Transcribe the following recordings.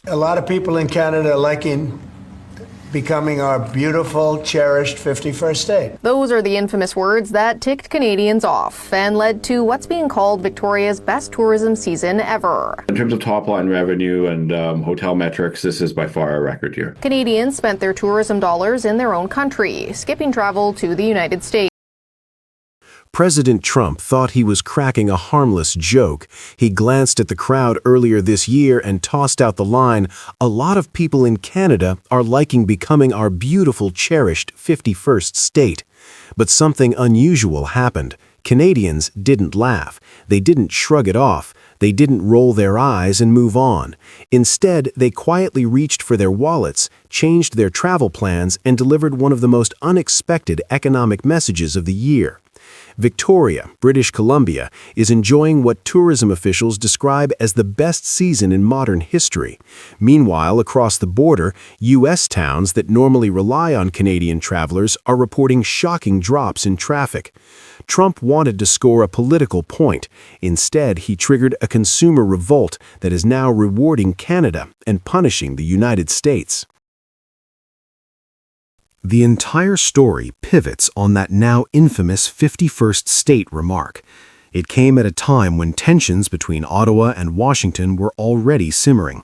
A lot of people in Canada are liking becoming our beautiful, cherished 51st state. Those are the infamous words that ticked Canadians off and led to what's being called Victoria's best tourism season ever. In terms of top-line revenue and hotel metrics, this is by far a record year. Canadians spent their tourism dollars in their own country, skipping travel to the United States. President Trump thought he was cracking a harmless joke. He glanced at the crowd earlier this year and tossed out the line, "A lot of people in Canada are liking becoming our beautiful, cherished 51st state." But something unusual happened. Canadians didn't laugh. They didn't shrug it off. They didn't roll their eyes and move on. Instead, they quietly reached for their wallets, changed their travel plans, and delivered one of the most unexpected economic messages of the year. Victoria, British Columbia, is enjoying what tourism officials describe as the best season in modern history. Meanwhile, across the border, U.S. towns that normally rely on Canadian travelers are reporting shocking drops in traffic. Trump wanted to score a political point. Instead, he triggered a consumer revolt that is now rewarding Canada and punishing the United States. The entire story pivots on that now infamous 51st state remark. It came at a time when tensions between Ottawa and Washington were already simmering.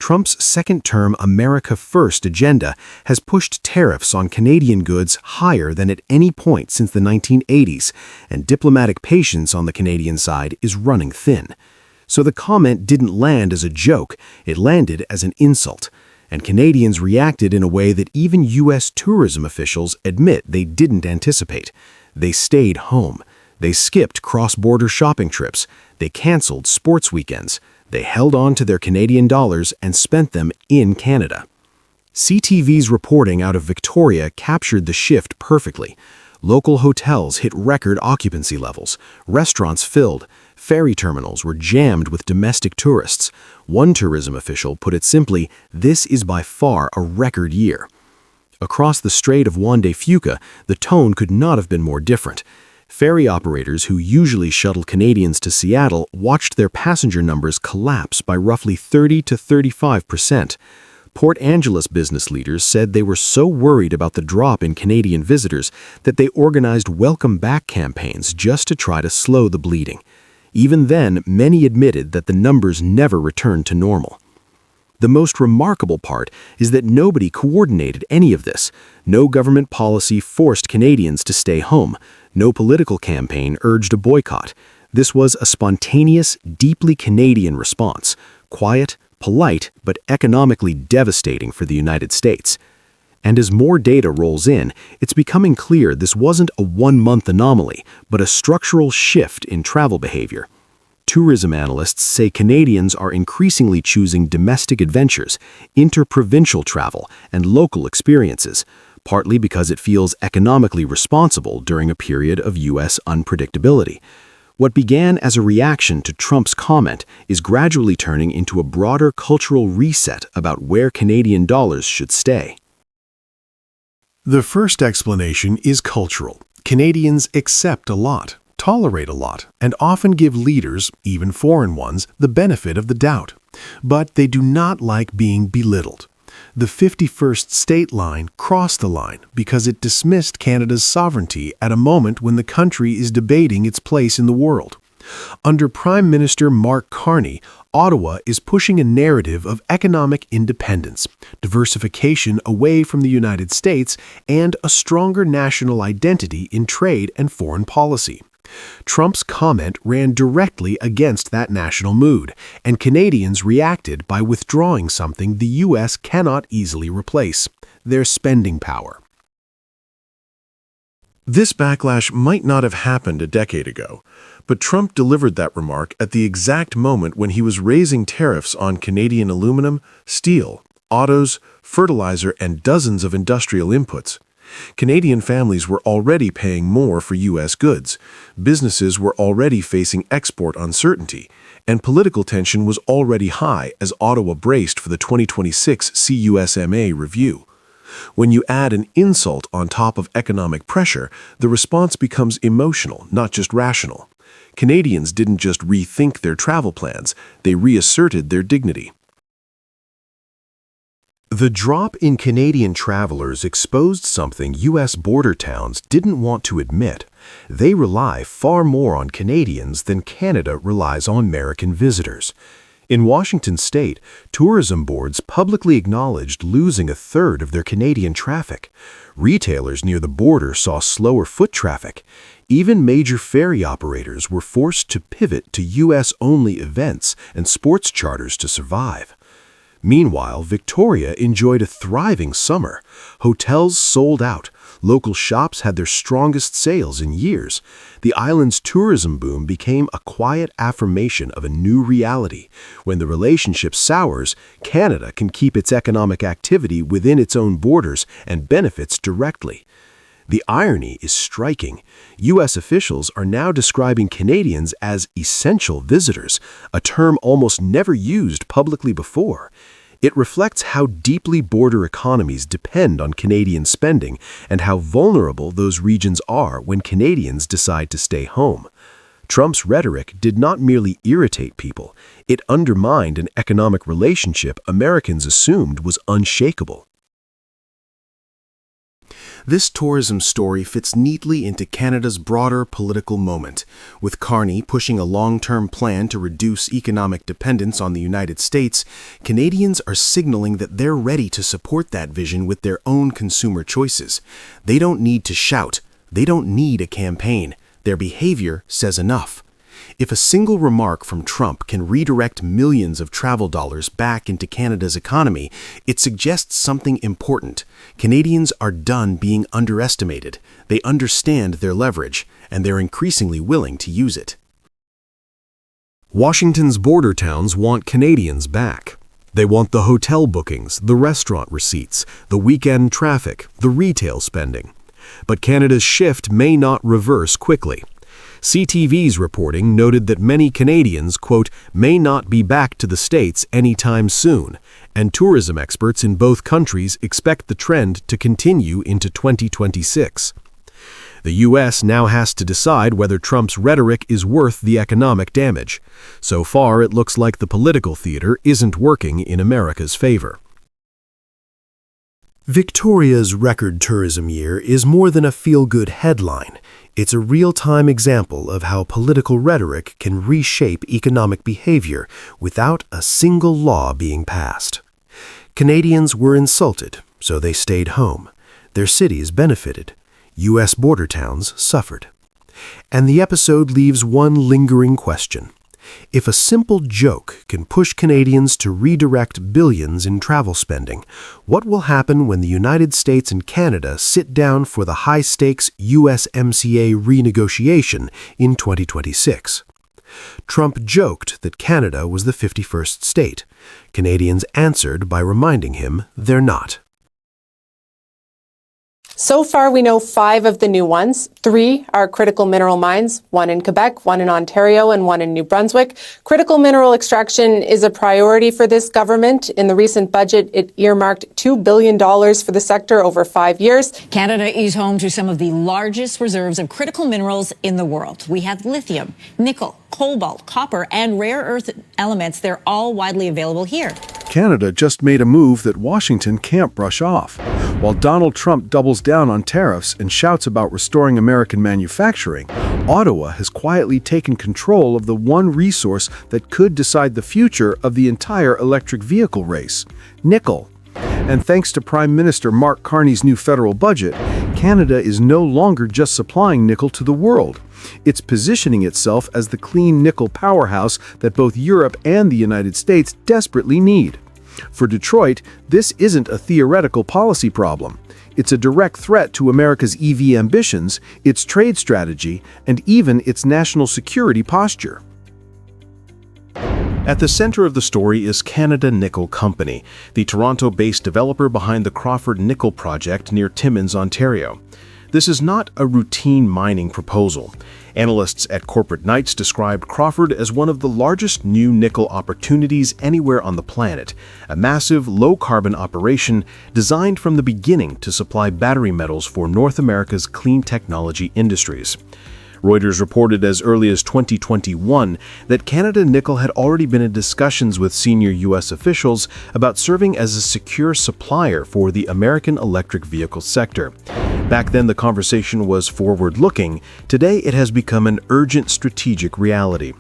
Trump's second-term America First agenda has pushed tariffs on Canadian goods higher than at any point since the 1980s, and diplomatic patience on the Canadian side is running thin. So the comment didn't land as a joke, it landed as an insult. And Canadians reacted in a way that even U.S. tourism officials admit they didn't anticipate. They stayed home. They skipped cross-border shopping trips. They canceled sports weekends. They held on to their Canadian dollars and spent them in Canada. CTV's reporting out of Victoria captured the shift perfectly. Local hotels hit record occupancy levels. Restaurants filled. Ferry terminals were jammed with domestic tourists. One tourism official put it simply, "This is by far a record year." Across the Strait of Juan de Fuca, the tone could not have been more different. Ferry operators who usually shuttle Canadians to Seattle watched their passenger numbers collapse by roughly 30 to 35%. Port Angeles business leaders said they were so worried about the drop in Canadian visitors that they organized welcome back campaigns just to try to slow the bleeding. Even then, many admitted that the numbers never returned to normal. The most remarkable part is that nobody coordinated any of this. No government policy forced Canadians to stay home. No political campaign urged a boycott. This was a spontaneous, deeply Canadian response. Quiet, polite, but economically devastating for the United States. And as more data rolls in, it's becoming clear this wasn't a one-month anomaly, but a structural shift in travel behavior. Tourism analysts say Canadians are increasingly choosing domestic adventures, interprovincial travel, and local experiences, partly because it feels economically responsible during a period of U.S. unpredictability. What began as a reaction to Trump's comment is gradually turning into a broader cultural reset about where Canadian dollars should stay. The first explanation is cultural. Canadians accept a lot, tolerate a lot, and often give leaders, even foreign ones, the benefit of the doubt. But they do not like being belittled. The 51st state line crossed the line because it dismissed Canada's sovereignty at a moment when the country is debating its place in the world. Under Prime Minister Mark Carney, Ottawa is pushing a narrative of economic independence, diversification away from the United States, and a stronger national identity in trade and foreign policy. Trump's comment ran directly against that national mood, and Canadians reacted by withdrawing something the U.S. cannot easily replace: their spending power. This backlash might not have happened a decade ago, but Trump delivered that remark at the exact moment when he was raising tariffs on Canadian aluminum, steel, autos, fertilizer, and dozens of industrial inputs. Canadian families were already paying more for U.S. goods, businesses were already facing export uncertainty, and political tension was already high as Ottawa braced for the 2026 CUSMA review. When you add an insult on top of economic pressure, the response becomes emotional, not just rational. Canadians didn't just rethink their travel plans, they reasserted their dignity. The drop in Canadian travelers exposed something U.S. border towns didn't want to admit. They rely far more on Canadians than Canada relies on American visitors. In Washington state, tourism boards publicly acknowledged losing a third of their Canadian traffic. Retailers near the border saw slower foot traffic. Even major ferry operators were forced to pivot to U.S.-only events and sports charters to survive. Meanwhile, Victoria enjoyed a thriving summer. Hotels sold out. Local shops had their strongest sales in years. The island's tourism boom became a quiet affirmation of a new reality. When the relationship sours, Canada can keep its economic activity within its own borders and benefits directly. The irony is striking. U.S. officials are now describing Canadians as essential visitors, a term almost never used publicly before. It reflects how deeply border economies depend on Canadian spending and how vulnerable those regions are when Canadians decide to stay home. Trump's rhetoric did not merely irritate people, it undermined an economic relationship Americans assumed was unshakable. This tourism story fits neatly into Canada's broader political moment, with Carney pushing a long-term plan to reduce economic dependence on the United States. Canadians are signaling that they're ready to support that vision with their own consumer choices. They don't need to shout. They don't need a campaign. Their behavior says enough. If a single remark from Trump can redirect millions of travel dollars back into Canada's economy, it suggests something important. Canadians are done being underestimated. They understand their leverage, and they're increasingly willing to use it. Washington's border towns want Canadians back. They want the hotel bookings, the restaurant receipts, the weekend traffic, the retail spending. But Canada's shift may not reverse quickly. CTV's reporting noted that many Canadians, quote, may not be back to the States anytime soon, and tourism experts in both countries expect the trend to continue into 2026. The U.S. now has to decide whether Trump's rhetoric is worth the economic damage. So far, it looks like the political theater isn't working in America's favor. Victoria's record tourism year is more than a feel-good headline. It's a real-time example of how political rhetoric can reshape economic behavior without a single law being passed. Canadians were insulted, so they stayed home. Their cities benefited. U.S. border towns suffered. And the episode leaves one lingering question. If a simple joke can push Canadians to redirect billions in travel spending, what will happen when the United States and Canada sit down for the high-stakes USMCA renegotiation in 2026? Trump joked that Canada was the 51st state. Canadians answered by reminding him they're not. So far, we know 5 of the new ones. 3 are critical mineral mines, 1 in Quebec, 1 in Ontario, and 1 in New Brunswick. Critical mineral extraction is a priority for this government. In the recent budget, it earmarked $2 billion for the sector over 5 years. Canada is home to some of the largest reserves of critical minerals in the world. We have lithium, nickel, cobalt, copper, and rare earth elements. They're all widely available here. Canada just made a move that Washington can't brush off. While Donald Trump doubles down on tariffs and shouts about restoring American manufacturing, Ottawa has quietly taken control of the one resource that could decide the future of the entire electric vehicle race: nickel. And thanks to Prime Minister Mark Carney's new federal budget, Canada is no longer just supplying nickel to the world. It's positioning itself as the clean nickel powerhouse that both Europe and the United States desperately need. For Detroit, this isn't a theoretical policy problem. It's a direct threat to America's EV ambitions, its trade strategy, and even its national security posture. At the center of the story is Canada Nickel Company, the Toronto-based developer behind the Crawford Nickel project near Timmins, Ontario. This is not a routine mining proposal. Analysts at Corporate Knights described Crawford as one of the largest new nickel opportunities anywhere on the planet, a massive, low-carbon operation designed from the beginning to supply battery metals for North America's clean technology industries. Reuters reported as early as 2021 that Canada Nickel had already been in discussions with senior U.S. officials about serving as a secure supplier for the American electric vehicle sector. Back then, the conversation was forward-looking. Today, it has become an urgent strategic reality.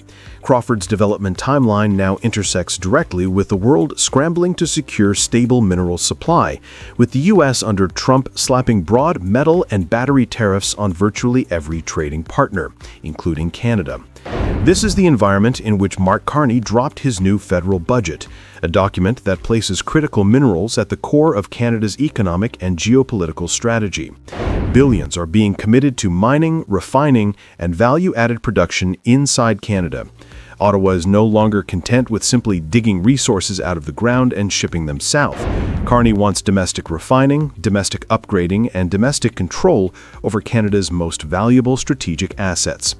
Crawford's development timeline now intersects directly with the world scrambling to secure stable mineral supply, with the U.S. under Trump slapping broad metal and battery tariffs on virtually every trading partner, including Canada. This is the environment in which Mark Carney dropped his new federal budget, a document that places critical minerals at the core of Canada's economic and geopolitical strategy. Billions are being committed to mining, refining, and value-added production inside Canada. Ottawa is no longer content with simply digging resources out of the ground and shipping them south. Carney wants domestic refining, domestic upgrading, and domestic control over Canada's most valuable strategic assets.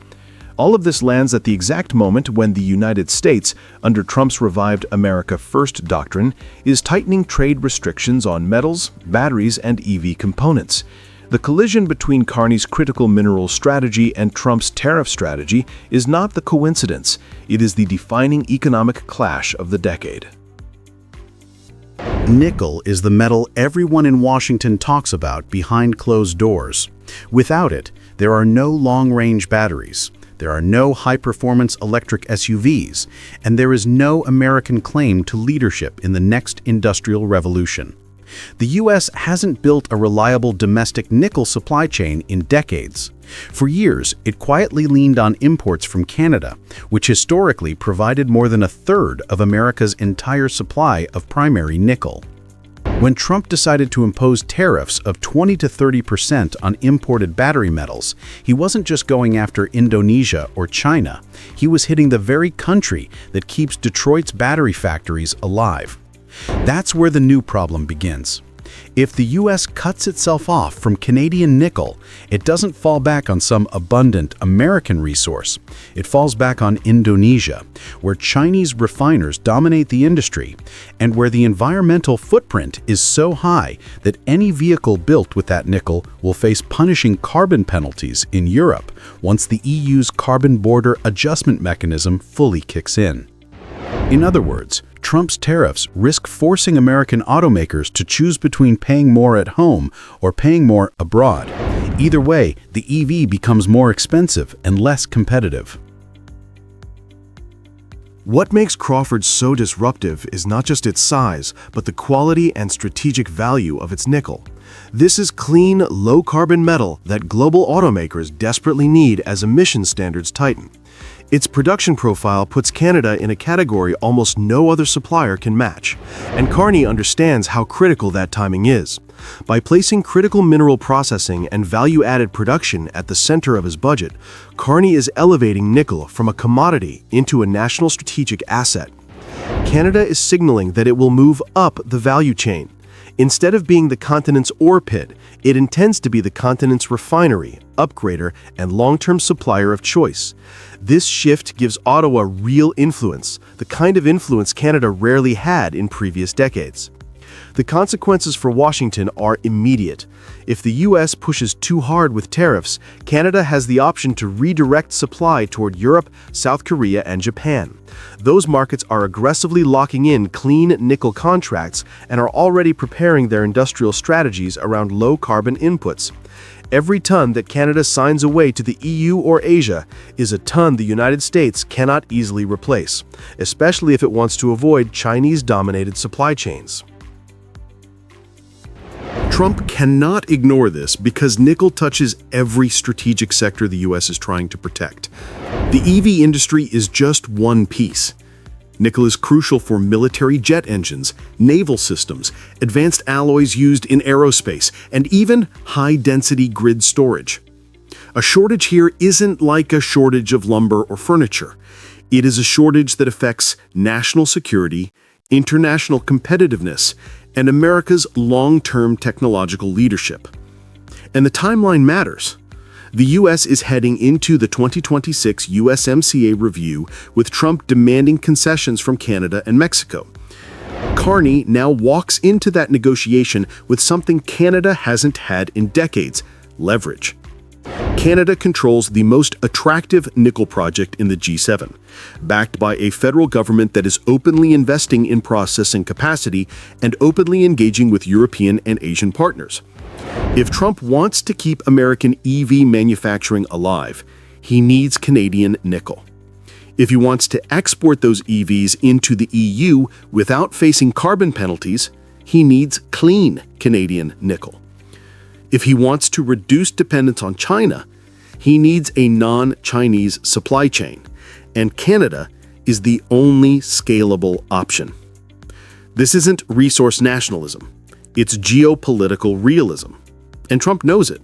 All of this lands at the exact moment when the United States, under Trump's revived America First doctrine, is tightening trade restrictions on metals, batteries, and EV components. The collision between Carney's critical minerals strategy and Trump's tariff strategy is not the coincidence. It is the defining economic clash of the decade. Nickel is the metal everyone in Washington talks about behind closed doors. Without it, there are no long-range batteries. There are no high-performance electric SUVs, and there is no American claim to leadership in the next industrial revolution. The U.S. hasn't built a reliable domestic nickel supply chain in decades. For years, it quietly leaned on imports from Canada, which historically provided more than a third of America's entire supply of primary nickel. When Trump decided to impose tariffs of 20 to 30% on imported battery metals, he wasn't just going after Indonesia or China. He was hitting the very country that keeps Detroit's battery factories alive. That's where the new problem begins. If the U.S. cuts itself off from Canadian nickel, it doesn't fall back on some abundant American resource. It falls back on Indonesia, where Chinese refiners dominate the industry, and where the environmental footprint is so high that any vehicle built with that nickel will face punishing carbon penalties in Europe once the EU's carbon border adjustment mechanism fully kicks in. In other words, Trump's tariffs risk forcing American automakers to choose between paying more at home or paying more abroad. Either way, the EV becomes more expensive and less competitive. What makes Crawford so disruptive is not just its size, but the quality and strategic value of its nickel. This is clean, low-carbon metal that global automakers desperately need as emission standards tighten. Its production profile puts Canada in a category almost no other supplier can match, and Carney understands how critical that timing is. By placing critical mineral processing and value-added production at the center of his budget, Carney is elevating nickel from a commodity into a national strategic asset. Canada is signaling that it will move up the value chain. Instead of being the continent's ore pit, it intends to be the continent's refinery, upgrader, and long-term supplier of choice. This shift gives Ottawa real influence, the kind of influence Canada rarely had in previous decades. The consequences for Washington are immediate. If the U.S. pushes too hard with tariffs, Canada has the option to redirect supply toward Europe, South Korea, and Japan. Those markets are aggressively locking in clean nickel contracts and are already preparing their industrial strategies around low-carbon inputs. Every ton that Canada signs away to the EU or Asia is a ton the United States cannot easily replace, especially if it wants to avoid Chinese-dominated supply chains. Trump cannot ignore this because nickel touches every strategic sector the U.S. is trying to protect. The EV industry is just one piece. Nickel is crucial for military jet engines, naval systems, advanced alloys used in aerospace, and even high-density grid storage. A shortage here isn't like a shortage of lumber or furniture. It is a shortage that affects national security, international competitiveness, and America's long-term technological leadership. And the timeline matters. The U.S. is heading into the 2026 USMCA review with Trump demanding concessions from Canada and Mexico. Carney now walks into that negotiation with something Canada hasn't had in decades: leverage. Canada controls the most attractive nickel project in the G7, backed by a federal government that is openly investing in processing capacity and openly engaging with European and Asian partners. If Trump wants to keep American EV manufacturing alive, he needs Canadian nickel. If he wants to export those EVs into the EU without facing carbon penalties, he needs clean Canadian nickel. If he wants to reduce dependence on China, he needs a non-Chinese supply chain, and Canada is the only scalable option. This isn't resource nationalism, it's geopolitical realism, and Trump knows it.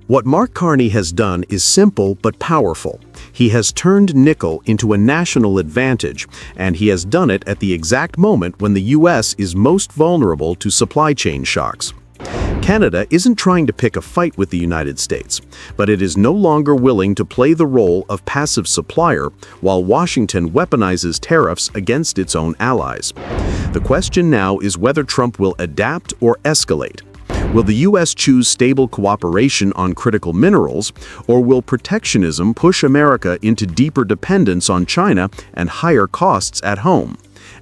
What Mark Carney has done is simple but powerful. He has turned nickel into a national advantage, and he has done it at the exact moment when the U.S. is most vulnerable to supply chain shocks. Canada isn't trying to pick a fight with the United States, but it is no longer willing to play the role of passive supplier while Washington weaponizes tariffs against its own allies. The question now is whether Trump will adapt or escalate. Will the U.S. choose stable cooperation on critical minerals, or will protectionism push America into deeper dependence on China and higher costs at home?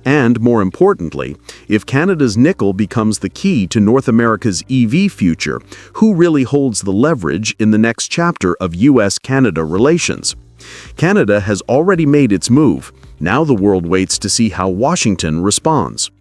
And more importantly, if Canada's nickel becomes the key to North America's EV future, who really holds the leverage in the next chapter of U.S.-Canada relations? Canada has already made its move. Now the world waits to see how Washington responds.